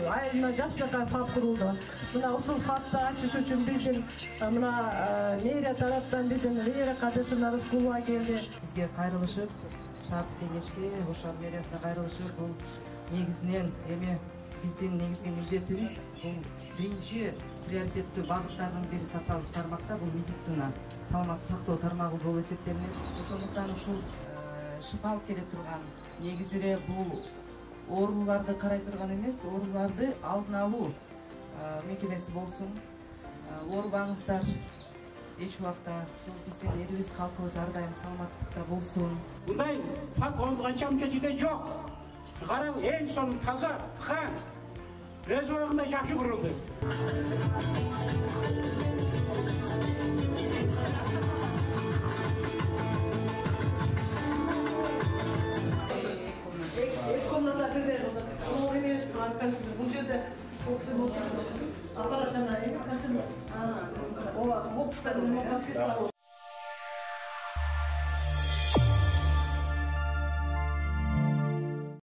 айылына жаштарга фаб курулду. Мына ушул фабты ачыш үчүн биздин мына мэрия тараптан биздин Вера Кадышевна Рыскулова келди. Бизге кайрылышып, шаап кеңешке, Ошал мэриясына кайрылышып, бул негизинен эми биздин негизги милдетибиз бул биринчи приоритеттүү багыттардын бири социалдык тармакта бул медицина, саламаттык сактоо тармагы болуп эсептелинет. Ошондуктан ушул шыпа алып келе турган негизире бул ооруларды карай турган эмес, ооруларды алдын алуу мекемеси болсун. Оорубаңыздар, эч убакта ушул биздин элибиз, калкыбыз ар дайым саламаттыкта болсун. Мындай факт канча жерде жок. Караң, эң сонун таза, тыка, резервуарында жакшы курулду. Комната бирде оор эмес, канцелер. Бул жерде аппарат жана эми канцелер. Ооба, бокстардын маскасы бар.